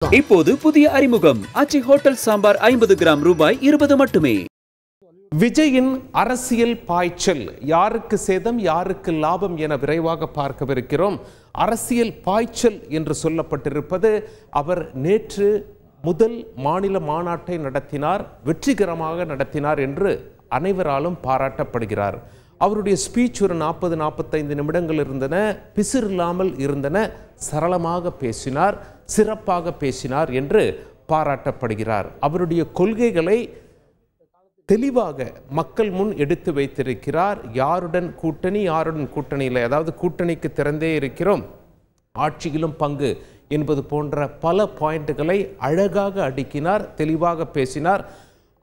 இப்போது புதிய அறிமுகம் அச்சி ஹோட்டல் சாம்பார் 50 கிராம் ரூபாய் 20 மட்டுமே. விஜயின் அரசியல் பாய்ச்சல் யாருக்கு சேதம் யாருக்கு லாபம் என விரைவாக பார்க்கவிருக்கிறோம். அரசியல் பாய்ச்சல் என்று சொல்லப்பட்டிருப்பது அவர் நேற்று முதல் மாநில மாநாட்டை நடத்தினார், வெற்றிகரமாக நடத்தினார் என்று அனைவராலும் பாராட்டப்படுகிறார். அவருடைய ஸ்பீச் ஒரு 40-45 நிமிடங்கள் இருந்தன, பிசிறில்லாமல் இருந்தன, சரளமாக பேசினார், சிறப்பாக பேசினார் என்று பாராட்டப்படுகிறார். அவருடைய கொள்கைகளை தெளிவாக மக்கள் முன் எடுத்து வைத்திருக்கிறார். யாருடன் கூட்டணி யாருடன் கூட்டணி இல்லை, அதாவது கூட்டணிக்கு திறந்தே இருக்கிறோம், ஆட்சியிலும் பங்கு என்பது போன்ற பல பாயிண்ட்டுகளை அழகாக அடுக்கினார், தெளிவாக பேசினார்.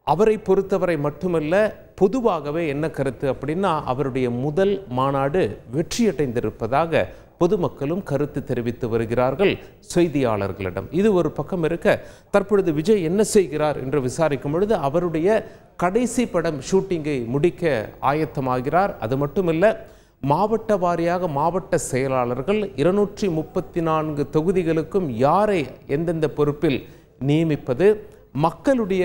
அவரை பொறுத்தவரை மட்டுமல்ல, பொதுவாகவே என்ன கருத்து அப்படின்னா, அவருடைய முதல் மாநாடு வெற்றியடைந்திருப்பதாக பொதுமக்களும் கருத்து தெரிவித்து வருகிறார்கள் செய்தியாளர்களிடம். இது ஒரு பக்கம் இருக்க, தற்பொழுது விஜய் என்ன செய்கிறார் என்று விசாரிக்கும் பொழுது அவருடைய கடைசி படம் ஷூட்டிங்கை முடிக்க ஆயத்தமாகிறார். அது மட்டுமல்ல, மாவட்ட வாரியாக மாவட்ட செயலாளர்கள் 234 தொகுதிகளுக்கும் யாரை எந்தெந்த பொறுப்பில் நியமிப்பது, மக்களுடைய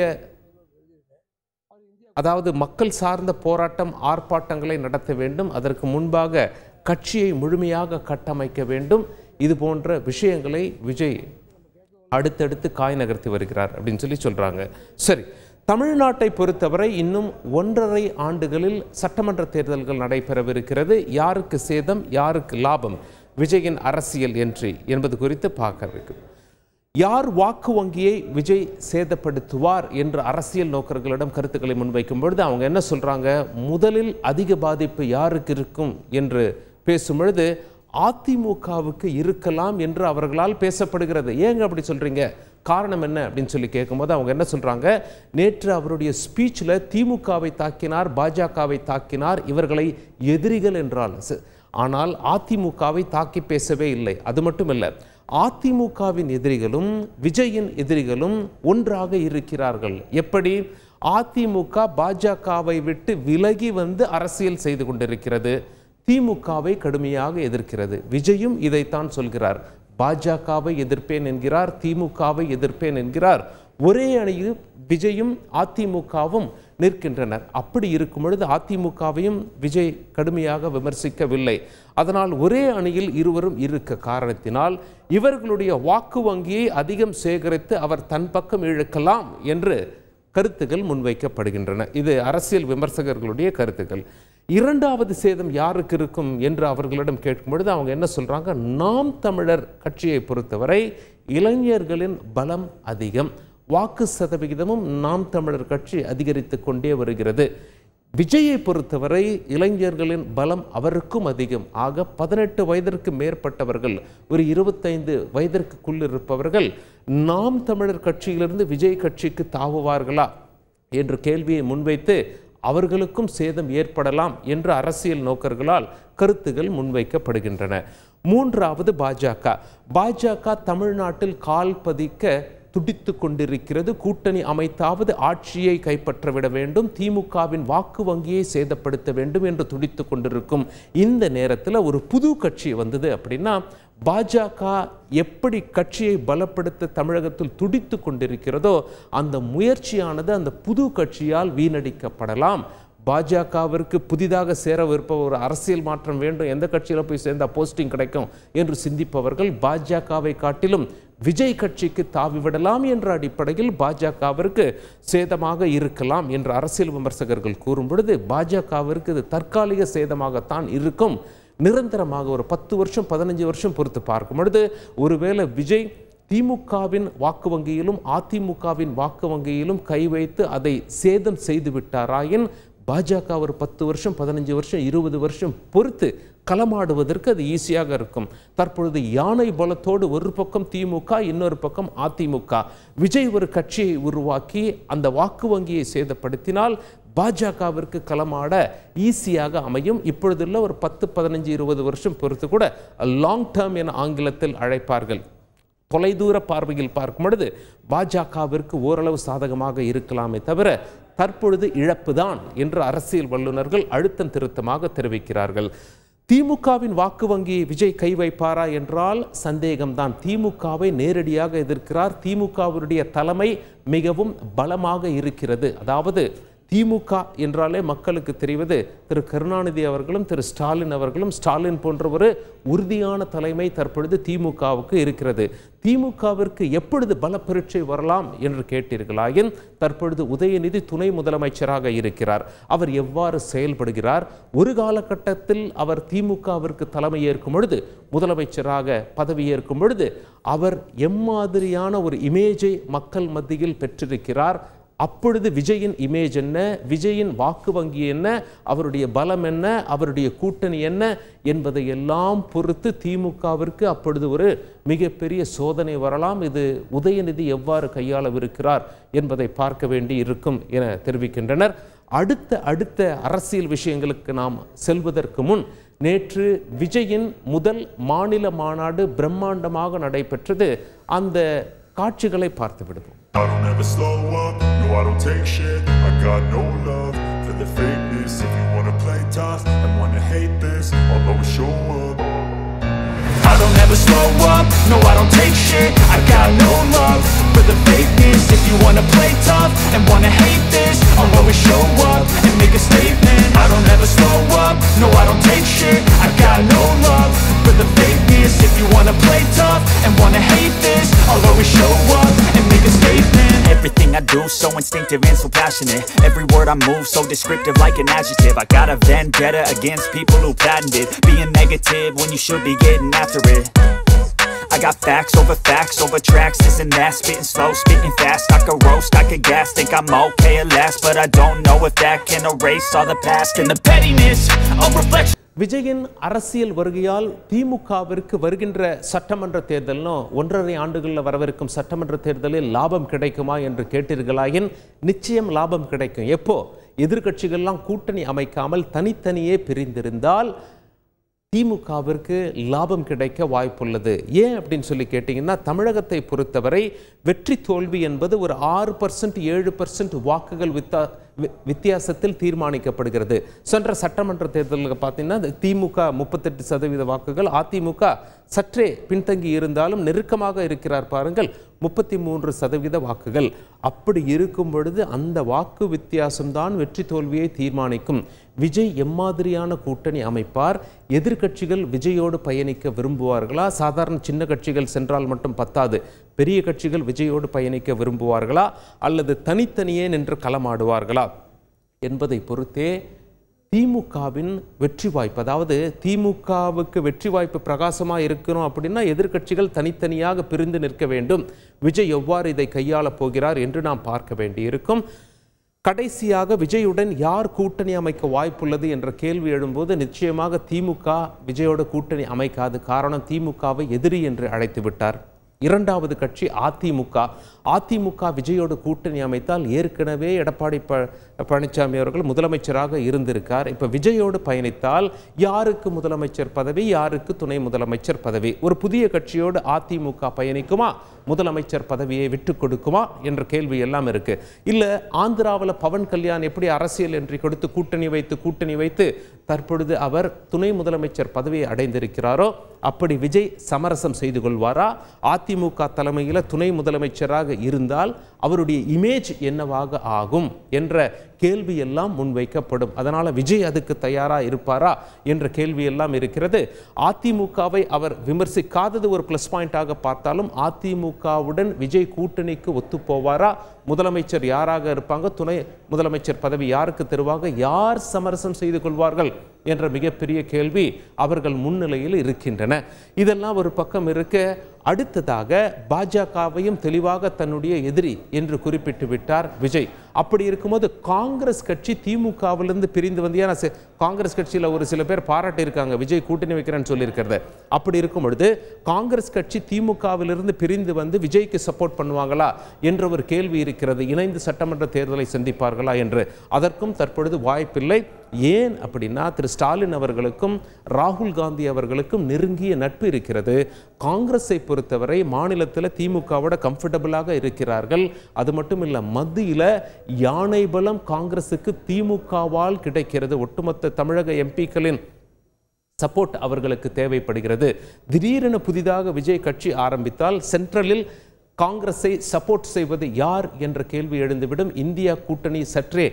அதாவது மக்கள் சார்ந்த போராட்டம் ஆர்ப்பாட்டங்களை நடத்த வேண்டும், அதற்கு முன்பாக கட்சியை முழுமையாக கட்டமைக்க வேண்டும், இது போன்ற விஷயங்களை விஜய் அடுத்தடுத்து காய் நகர்த்தி வருகிறார் அப்படின்னு சொல்றாங்க. சரி, தமிழ்நாட்டை பொறுத்தவரை இன்னும் 1.5 ஆண்டுகளில் சட்டமன்ற தேர்தல்கள் நடைபெறவிருக்கிறது. யாருக்கு சேதம் யாருக்கு லாபம் விஜயின் அரசியல் என்ட்ரி என்பது குறித்து பார்க்க. யார் வாக்கு வங்கியை விஜய் சேதப்படுத்துவார் என்று அரசியல் நோக்கர்களிடம் கருத்துக்களை முன்வைக்கும் பொழுது அவங்க என்ன சொல்றாங்க, முதலில் அதிக பாதிப்பு யாருக்கு இருக்கும் என்று பேசும் பொழுது அதிமுகவுக்கு இருக்கலாம் என்று அவர்களால் பேசப்படுகிறது. ஏங்க அப்படி சொல்றீங்க, காரணம் என்ன அப்படின்னு சொல்லி கேட்கும்போது அவங்க என்ன சொல்றாங்க, நேற்று அவருடைய ஸ்பீச்சில் திமுகவை தாக்கினார், பாஜகவை தாக்கினார், இவர்களை எதிரிகள் என்றால், ஆனால் அதிமுகவை தாக்கி பேசவே இல்லை. அது மட்டுமல்ல, அதிமுகவின் எதிரிகளும் விஜயின் எதிரிகளும் ஒன்றாக இருக்கிறார்கள். எப்படி? அதிமுக பாஜகவை விட்டு விலகி வந்து அரசியல் செய்து கொண்டிருக்கிறது, திமுகவை கடுமையாக எதிர்க்கிறது. விஜயும் இதைத்தான் சொல்கிறார், பாஜகவை எதிர்ப்பேன் என்கிறார், திமுகவை எதிர்ப்பேன் என்கிறார். ஒரே அணியில் விஜயும் அதிமுகவும் நிற்கின்றனர். அப்படி இருக்கும் பொழுது அதிமுகவையும் விஜய் கடுமையாக விமர்சிக்கவில்லை. அதனால் ஒரே அணியில் இருவரும் இருக்க காரணத்தினால் இவர்களுடைய வாக்கு வங்கியை அதிகம் சேகரித்து அவர் தன் பக்கம் இழுக்கலாம் என்று கருத்துக்கள் முன்வைக்கப்படுகின்றன. இது அரசியல் விமர்சகர்களுடைய கருத்துக்கள். இரண்டாவது சேதம் யாருக்கு இருக்கும் என்று அவர்களிடம் கேட்கும் பொழுது அவங்க என்ன சொல்றாங்க, நாம் தமிழர் கட்சியை பொறுத்தவரை இளைஞர்களின் பலம் அதிகம், வாக்கு சதவிகிதமும் நாம் தமிழர் கட்சி அதிகரித்து கொண்டே வருகிறது. விஜயை பொறுத்தவரை இளைஞர்களின் பலம் அவருக்கும் அதிகம். ஆக 18 வயதிற்கு மேற்பட்டவர்கள், ஒரு 25 வயதிற்குள் இருப்பவர்கள் நாம் தமிழர் கட்சியிலிருந்து விஜய் கட்சிக்கு தாவுவார்களா என்ற கேள்வியை முன்வைத்து அவர்களுக்கும் சேதம் ஏற்படலாம் என்று அரசியல் நோக்கர்களால் கருத்துகள் முன்வைக்கப்படுகின்றன. மூன்றாவது பாஜக தமிழ்நாட்டில் கால் பதிக்க துடித்து கொண்டிருக்கிறது. கூட்டணி அமைத்தாவது ஆட்சியை கைப்பற்றவிட வேண்டும், திமுகவின் வாக்கு வங்கியை சேதப்படுத்த வேண்டும் என்று துடித்து கொண்டிருக்கும் இந்த நேரத்தில் ஒரு புது கட்சி வந்தது அப்படின்னா, பாஜக எப்படி கட்சியை பலப்படுத்த தமிழகத்தில் துடித்து கொண்டிருக்கிறதோ அந்த முயற்சியானது அந்த புது கட்சியால் வீணடிக்கப்படலாம். பாஜகவிற்கு புதிதாக சேரவிருப்ப ஒரு அரசியல் மாற்றம் வேண்டும், எந்த கட்சியில் போய் சேர்ந்தா போஸ்டிங் கிடைக்கும் என்று சிந்திப்பவர்கள் பாஜகவை காட்டிலும் விஜய் கட்சிக்கு தாவிவிடலாம் என்ற அடிப்படையில் பாஜகவிற்கு சேதமாக இருக்கலாம் என்று அரசியல் விமர்சகர்கள் கூறும் பொழுது, பாஜகவிற்கு இது தற்காலிக சேதமாகத்தான் இருக்கும். நிரந்தரமாக ஒரு 10 வருஷம் 15 வருஷம் பொறுத்து பார்க்கும் பொழுது ஒருவேளை விஜய் திமுகவின் வாக்கு வங்கியிலும் அதிமுகவின் வாக்கு வங்கியிலும் கை வைத்து அதை சேதம் செய்து விட்டாராயின் பாஜக ஒரு 10 வருஷம் 15 வருஷம் 20 வருஷம் பொறுத்து களமாடுவதற்கு அது ஈஸியாக இருக்கும். தற்பொழுது யானை பலத்தோடு ஒரு பக்கம் திமுக, இன்னொரு பக்கம் அதிமுக. விஜய் ஒரு கட்சியை உருவாக்கி அந்த வாக்கு வங்கியை சேதப்படுத்தினால் பாஜகவிற்கு களமாட ஈஸியாக அமையும். இப்பொழுதுள்ள ஒரு 10 15 20 வருஷம் பொறுத்து கூட லாங் டேர்ம் என ஆங்கிலத்தில் அழைப்பார்கள். தொலைதூர பார்வையில் பார்க்கும் பொழுது பாஜகவிற்கு ஓரளவு சாதகமாக இருக்கலாமே தவிர தற்பொழுது இழப்புதான் என்று அரசியல் வல்லுநர்கள் அழுத்தம் திருத்தமாக தெரிவிக்கிறார்கள். திமுகவின் வாக்கு வங்கியை விஜய் கை வைப்பாரா என்றால் சந்தேகம்தான். திமுகவை நேரடியாக எதிர்க்கிறார். திமுகவுடைய தலைமை மிகவும் பலமாக இருக்கிறது. அதாவது திமுக என்றாலே மக்களுக்கு தெரிவது திரு கருணாநிதி அவர்களும் திரு ஸ்டாலின் அவர்களும், ஸ்டாலின் போன்ற ஒரு உறுதியான தலைமை தற்பொழுது திமுகவுக்கு இருக்கிறது. திமுகவிற்கு எப்பொழுது பலப்பரீட்சை வரலாம் என்று கேட்டீர்களாயின், தற்பொழுது உதயநிதி துணை முதலமைச்சராக இருக்கிறார். அவர் எவ்வாறு செயல்படுகிறார்? ஒரு காலகட்டத்தில் அவர் திமுகவிற்கு தலைமை ஏற்கும் பொழுது, முதலமைச்சராக பதவியேற்கும் பொழுது அவர் எம்மாதிரியான ஒரு இமேஜை மக்கள் மத்தியில் பெற்றிருக்கிறார்? அப்பொழுது விஜயின் இமேஜ் என்ன, விஜயின் வாக்கு வங்கி என்ன, அவருடைய பலம் என்ன, அவருடைய கூட்டணி என்ன என்பதை எல்லாம் பொறுத்து திமுகவிற்கு அப்பொழுது ஒரு மிகப்பெரிய சோதனை வரலாம். இது உதயநிதி எவ்வாறு கையாளவிருக்கிறார் என்பதை பார்க்க வேண்டி இருக்கும் என தெரிவிக்கின்றனர். அடுத்த அரசியல் விஷயங்களுக்கு நாம் செல்வதற்கு முன், நேற்று விஜயின் முதல் மாநில மாநாடு பிரம்மாண்டமாக நடைபெற்றது. அந்த காட்சிகளை பார்த்து விடுவோம். I don't ever slow up, no I don't take shit. I got no love for the fakeness. If you wanna play tough and wanna hate this, I'll always show up. I don't ever slow up, no I don't take shit. I got no love for the fakeness. If you wanna play tough and wanna hate this, I'll always show up and make a statement. I don't ever slow up, no I don't take shit. I got no love for the fakeness. If you wanna play tough and wanna hate this, I'll always show up and make a statement. Everything I do so instinctive and so passionate. Every word I move so descriptive like an adjective. I got a vendetta against people who patented being negative when you should be getting after it. I got facts over tracks, this and that. Spitting slow, spitting fast. I could roast, I could gas. Think I'm okay at last, but I don't know if that can erase all the past and the pettiness of reflection. விஜயின் அரசியல் வருகையால் திமுகவிற்கு வருகின்ற சட்டமன்ற தேர்தலும் 1.5 ஆண்டுகளில் வரவிருக்கும் சட்டமன்ற தேர்தலில் லாபம் கிடைக்குமா என்று கேட்டீர்களாயின், நிச்சயம் லாபம் கிடைக்கும். எப்போ எதிர்க்கட்சிகள்லாம் கூட்டணி அமைக்காமல் தனித்தனியே பிரிந்திருந்தால் திமுகவிற்கு லாபம் கிடைக்க வாய்ப்புள்ளது. ஏன் அப்படின்னு சொல்லி கேட்டிங்கன்னா, தமிழகத்தை பொறுத்தவரை வெற்றி தோல்வி என்பது ஒரு 6% 7% வாக்குகள் வித்தியாசத்தில் தீர்மானிக்கப்படுகிறது. சென்ற சட்டமன்ற தேர்தலில் பார்த்தீங்கன்னா திமுக 38% வாக்குகள், அதிமுக சற்றே பின்தங்கி இருந்தாலும் நெருக்கமாக இருக்கிறார் பாருங்கள், 33% வாக்குகள். அப்படி இருக்கும் பொழுது அந்த வாக்கு வித்தியாசம்தான் வெற்றி தோல்வியை தீர்மானிக்கும். விஜய் எம்மாதிரியான கூட்டணி அமைப்பார்? எதிர்க்கட்சிகள் விஜயோடு பயணிக்க விரும்புவார்களா? சாதாரண சின்ன கட்சிகள் சென்றால் மட்டும் பத்தாது, பெரிய கட்சிகள் விஜயோடு பயணிக்க விரும்புவார்களா அல்லது தனித்தனியே நின்று களமாடுவார்களா என்பதை பொறுத்தே திமுகவின் வெற்றி வாய்ப்பு, அதாவது திமுகவுக்கு வெற்றி வாய்ப்பு பிரகாசமாக இருக்கணும் அப்படின்னா எதிர்க்கட்சிகள் தனித்தனியாக பிரிந்து நிற்க வேண்டும். விஜய் எவ்வாறு இதை கையாளப் போகிறார் என்று நாம் பார்க்க வேண்டியிருக்கும். கடைசியாக விஜயுடன் யார் கூட்டணி அமைக்க வாய்ப்புள்ளது என்ற கேள்வி எழும்போது நிச்சயமாக திமுக விஜயோட கூட்டணி அமைக்காது. காரணம், திமுகவை எதிரி என்று அழைத்து விட்டார். இரண்டாவது கட்சி அதிமுக. அதிமுக விஜயோடு கூட்டணி அமைத்தால் ஏற்கனவே எடப்பாடி பழனிசாமி அவர்கள் முதலமைச்சராக இருந்திருக்கார். இப்போ விஜயோடு பயணித்தால் யாருக்கு முதலமைச்சர் பதவி, யாருக்கு துணை முதலமைச்சர் பதவி? ஒரு புதிய கட்சியோடு அதிமுக பயணிக்குமா, முதலமைச்சர் பதவியை விட்டு கொடுக்குமா என்ற கேள்வி எல்லாம் இருக்கு. இல்ல ஆந்திராவில் பவன் கல்யாண் எப்படி அரசியல் என்று கொடுத்து கூட்டணி வைத்து தற்பொழுது அவர் துணை முதலமைச்சர் பதவியை அடைந்திருக்கிறாரோ, அப்படி விஜய் சமரசம் செய்து கொள்வாரா? அதிமுக தலைமையில் துணை முதலமைச்சராக இருந்தால் அவருடைய இமேஜ் என்னவாக ஆகும் என்ற கேள்வி எல்லாம் முன்வைக்கப்படும். அதனால விஜய் அதுக்கு தயாரா இருப்பாரா என்ற கேள்வி எல்லாம் இருக்கிறது. அதிமுகவை அவர் விமர்சிக்காதது ஒரு பிளஸ் பாயிண்டாக பார்த்தாலும் அதிமுகவுடன் விஜய் கூட்டணிக்கு ஒத்து போவாரா? முதலமைச்சர் யாராக இருப்பாங்க, துணை முதலமைச்சர் பதவி யாருக்கு தருவாங்க, யார் சமரசம் செய்து கொள்வார்கள் என்ற மிகப்பெரிய கேள்வி அவர்கள் முன்னிலையில் இருக்கின்றன. இதெல்லாம் ஒரு பக்கம் இருக்க, அடுத்ததாக பாஜகவையும் தெளிவாக தன்னுடைய எதிரி என்று குறிப்பிட்டு விட்டார் விஜய். அப்படி இருக்கும்போது காங்கிரஸ் கட்சி திமுகவிலிருந்து பிரிந்து வந்து, ஏன்னா காங்கிரஸ் கட்சியில் ஒரு சில பேர் பாராட்டி இருக்காங்க விஜய் கூட்டணி வைக்கிறேன்னு சொல்லியிருக்கிறது. அப்படி இருக்கும் பொழுது காங்கிரஸ் கட்சி திமுகவிலிருந்து பிரிந்து வந்து விஜய்க்கு சப்போர்ட் பண்ணுவாங்களா என்ற ஒரு கேள்வி இருக்கிறது. இணைந்து சட்டமன்ற தேர்தலை சந்திப்பார்களா என்று. அதற்கும் தற்பொழுது வாய்ப்பில்லை. ஏன் அப்படின்னா, திரு ஸ்டாலின் அவர்களுக்கும் ராகுல் காந்தி அவர்களுக்கும் நெருங்கிய நட்பு இருக்கிறது. காங்கிரஸை பொறுத்தவரை மாநிலத்தில் திமுகவோட கம்ஃபர்டபுளாக இருக்கிறார்கள். அது மட்டும் இல்லை, மத்தியில் யானை பலம் காங்கிரஸுக்கு திமுகவால் கிடைக்கிறது. ஒட்டுமொத்த தமிழக எம்பிக்களின் சப்போர்ட் அவர்களுக்கு தேவைப்படுகிறது. திடீரென புதிதாக விஜய் கட்சி ஆரம்பித்தால் சென்ட்ரலில் காங்கிரஸை சப்போர்ட் செய்வது யார் என்ற கேள்வி எழுந்துவிடும். இந்தியா கூட்டணி சற்றே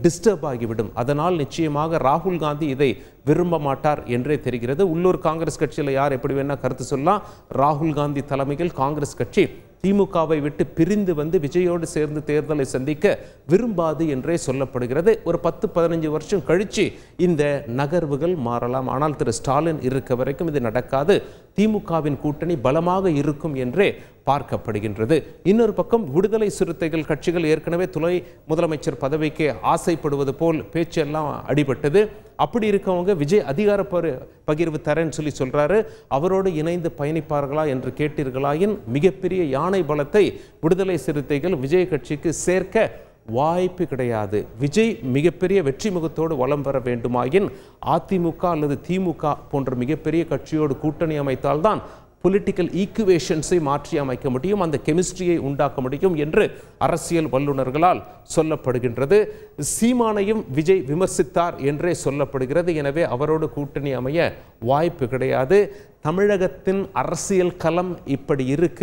டிஸ்டர்ப் ஆகிவிடும். அதனால் நிச்சயமாக ராகுல் காந்தி இதை விரும்ப மாட்டார் என்றே தெரிகிறது. உள்ளூர் காங்கிரஸ் கட்சியில் யார் எப்படி வேணா கருத்து சொல்லலாம். ராகுல் காந்தி தலைமையில் காங்கிரஸ் கட்சி திமுகவை விட்டு பிரிந்து வந்து விஜயோடு சேர்ந்து தேர்தலை சந்திக்க விரும்பாது என்றே சொல்லப்படுகிறது. ஒரு 10-15 வருஷம் கழிச்சு இந்த நகர்வுகள் மாறலாம். ஆனால் திரு ஸ்டாலின் இருக்க வரைக்கும் இது நடக்காது. திமுகவின் கூட்டணி பலமாக இருக்கும் என்றே பார்க்கப்படுகின்றது. இன்னொரு பக்கம் விடுதலை சிறுத்தைகள் கட்சிகள் ஏற்கனவே துணை முதலமைச்சர் பதவிக்கு ஆசைப்படுவது போல் பேச்செல்லாம் அடிபட்டது. அப்படி இருக்கவங்க விஜய் அதிகார பகிர்வு தரேன்னு சொல்லி சொல்றாரு. அவரோடு இணைந்து பயணிப்பார்களா என்று கேட்டீர்களாயின் மிகப்பெரிய யானை பலத்தை விடுதலை சிறுத்தைகள் விஜய் கட்சிக்கு சேர்க்க வாய்ப்பு கிடையாது. விஜய் மிகப்பெரிய வெற்றி முகத்தோடு வலம் பெற வேண்டுமாயின் அதிமுக அல்லது திமுக போன்ற மிகப்பெரிய கட்சியோடு கூட்டணி அமைத்தால்தான் பொலிட்டிக்கல் ஈக்குவேஷன்ஸை மாற்றி அமைக்க முடியும், அந்த கெமிஸ்ட்ரியை உண்டாக்க முடியும் என்று அரசியல் வல்லுநர்களால் சொல்லப்படுகின்றது. சீமானையும் விஜய் விமர்சித்தார் என்றே சொல்லப்படுகிறது. எனவே அவரோடு கூட்டணி அமைய வாய்ப்பு கிடையாது. தமிழகத்தின் அரசியல் களம் இப்படி இருக்க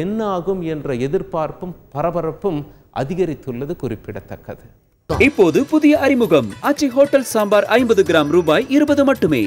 என்ன ஆகும் என்ற எதிர்பார்ப்பும் பரபரப்பும் அதிகரித்துள்ளது குறிப்பிடத்தக்கது. இப்போது புதிய அறிமுகம் ஆச்சி ஹோட்டல் சாம்பார் 50 கிராம் ரூபாய் 20 மட்டுமே.